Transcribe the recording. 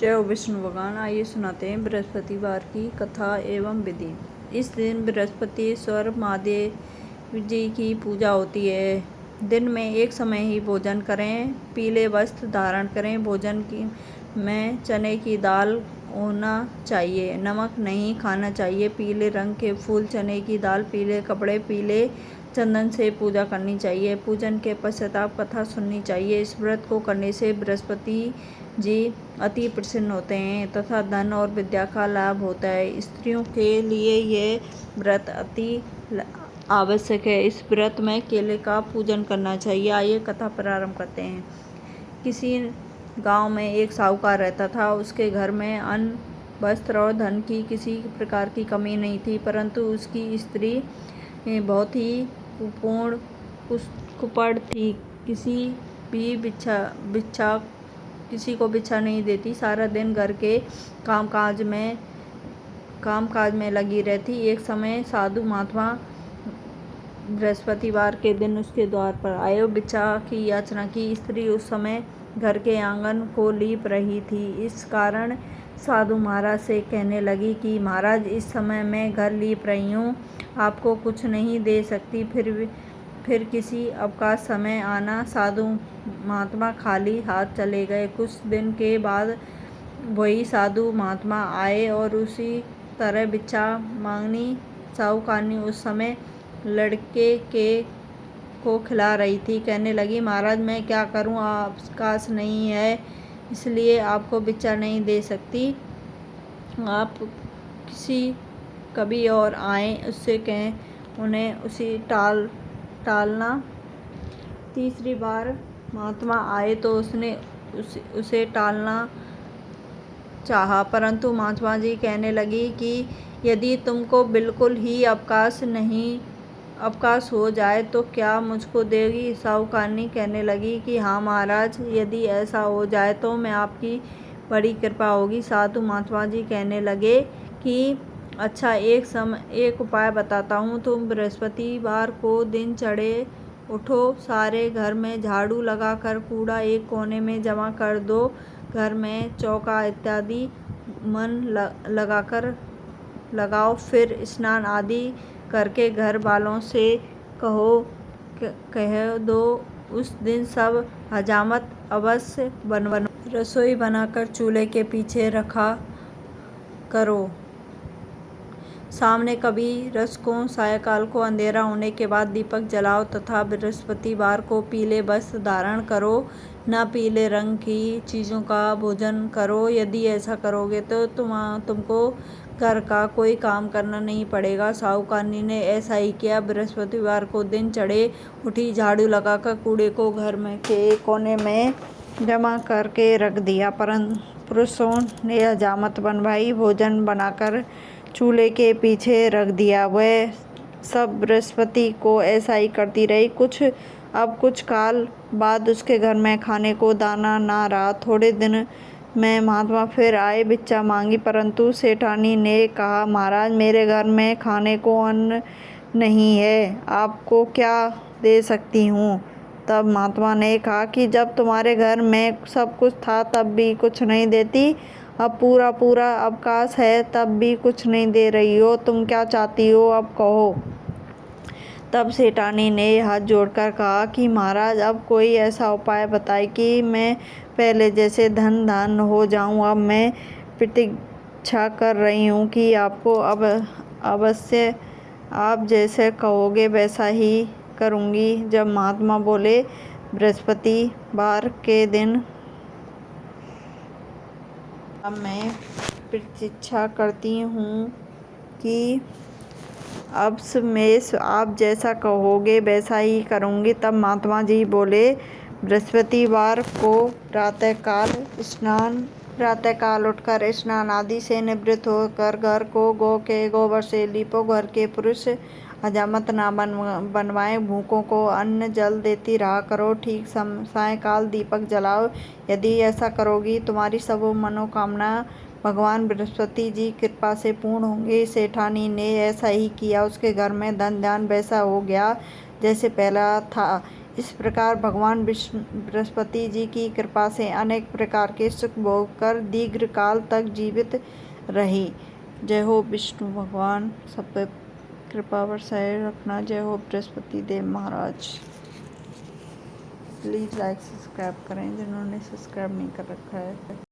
जय विष्णु भगवान। आइए सुनाते हैं बृहस्पतिवार की कथा एवं विधि। इस दिन बृहस्पतिश्वर महादेव जी की पूजा होती है। दिन में एक समय ही भोजन करें, पीले वस्त्र धारण करें। भोजन में चने की दाल होना चाहिए, नमक नहीं खाना चाहिए। पीले रंग के फूल, चने की दाल, पीले कपड़े, पीले चंदन से पूजा करनी चाहिए। पूजन के पश्चात कथा सुननी चाहिए। इस व्रत को करने से बृहस्पति जी अति प्रसन्न होते हैं तथा धन और विद्या का लाभ होता है। स्त्रियों के लिए यह व्रत अति आवश्यक है। इस व्रत में केले का पूजन करना चाहिए। आइए कथा प्रारंभ करते हैं। किसी गांव में एक साहूकार रहता था। उसके घर में अन्न, वस्त्र और धन की किसी प्रकार की कमी नहीं थी, परंतु उसकी स्त्री बहुत ही कुपड़ थी। किसी को भिक्षा नहीं देती। सारा दिन घर के कामकाज में लगी रहती। एक समय साधु महात्मा बृहस्पतिवार के दिन उसके द्वार पर आए और भिक्षा की याचना की। स्त्री उस समय घर के आंगन को लीप रही थी। इस कारण साधु महाराज से कहने लगी कि महाराज, इस समय मैं घर लीप रही हूँ, आपको कुछ नहीं दे सकती, फिर किसी अवकाश समय आना। साधु महात्मा खाली हाथ चले गए। कुछ दिन के बाद वही साधु महात्मा आए और उसी तरह भिक्षा मांगनी। साहूकारनी उस समय लड़के को खिला रही थी। कहने लगी, महाराज मैं क्या करूं, अवकाश नहीं है, इसलिए आपको भिक्षा नहीं दे सकती। आप कभी और आए, उससे कहें उन्हें उसी टालना। तीसरी बार महात्मा आए तो उसने उसे टालना चाहा, परंतु महात्मा जी कहने लगी कि यदि तुमको बिल्कुल ही अवकाश हो जाए तो क्या मुझको देगी। साहूकारनी कहने लगी कि हाँ महाराज, यदि ऐसा हो जाए तो मैं आपकी बड़ी कृपा होगी। साधु महात्मा जी कहने लगे कि अच्छा, एक उपाय बताता हूँ। तुम बृहस्पतिवार को दिन चढ़े उठो, सारे घर में झाड़ू लगाकर कूड़ा एक कोने में जमा कर दो। घर में चौका इत्यादि मन लगाकर लगाओ। फिर स्नान आदि करके घर वालों से कह दो उस दिन सब हजामत अवश्य बनवाओ। रसोई बनाकर चूल्हे के पीछे रखा करो। सामने कभी रस को सायंकाल को अंधेरा होने के बाद दीपक जलाओ तथा बृहस्पतिवार को पीले वस्त्र धारण करो। न पीले रंग की चीज़ों का भोजन करो। यदि ऐसा करोगे तो तुमको घर का कोई काम करना नहीं पड़ेगा। साहूकारनी ने ऐसा ही किया। बृहस्पतिवार को दिन चढ़े उठी, झाड़ू लगाकर कूड़े को घर में के कोने में जमा करके रख दिया। परंतु पुरुषों ने हजामत बनवाई, भोजन बनाकर चूल्हे के पीछे रख दिया। वह सब बृहस्पति को ऐसा ही करती रही। कुछ काल बाद उसके घर में खाने को दाना ना रहा। थोड़े दिन में महात्मा फिर आए, भिक्षा मांगी, परंतु सेठानी ने कहा, महाराज मेरे घर में खाने को अन्न नहीं है, आपको क्या दे सकती हूँ। तब महात्मा ने कहा कि जब तुम्हारे घर में सब कुछ था तब भी कुछ नहीं देती, अब पूरा अवकाश है तब भी कुछ नहीं दे रही हो, तुम क्या चाहती हो, अब कहो। तब सेठानी ने हाथ जोड़कर कहा कि महाराज, अब कोई ऐसा उपाय बताए कि मैं पहले जैसे धन हो जाऊं। अब मैं प्रतीक्षा कर रही हूँ कि आपको अब अवश्य आप जैसे कहोगे वैसा ही करूँगी। जब महात्मा बोले, बृहस्पतिवार के दिन अब मैं प्रतीक्षा करती हूँ कि अब मैं आप जैसा कहोगे वैसा ही करूँगी। तब महात्मा जी बोले, बृहस्पतिवार को प्रातःकाल उठकर स्नान आदि से निवृत्त होकर घर को गौ के गोबर से लीपो। घर के पुरुष हजामत ना बनवाएं। भूखों को अन्न जल देती रहा करो। ठीक सायंकाल दीपक जलाओ। यदि ऐसा करोगी तुम्हारी सब मनोकामना भगवान बृहस्पति जी कृपा से पूर्ण होंगे। सेठानी ने ऐसा ही किया। उसके घर में धन धान वैसा हो गया जैसे पहला था। इस प्रकार भगवान विष्णु बृहस्पति जी की कृपा से अनेक प्रकार के सुख भोग कर दीर्घ काल तक जीवित रही। जय हो विष्णु भगवान, सब पे कृपा बरसाए रखना। जय हो बृहस्पति देव महाराज। प्लीज़ लाइक सब्सक्राइब करें जिन्होंने सब्सक्राइब नहीं कर रखा है।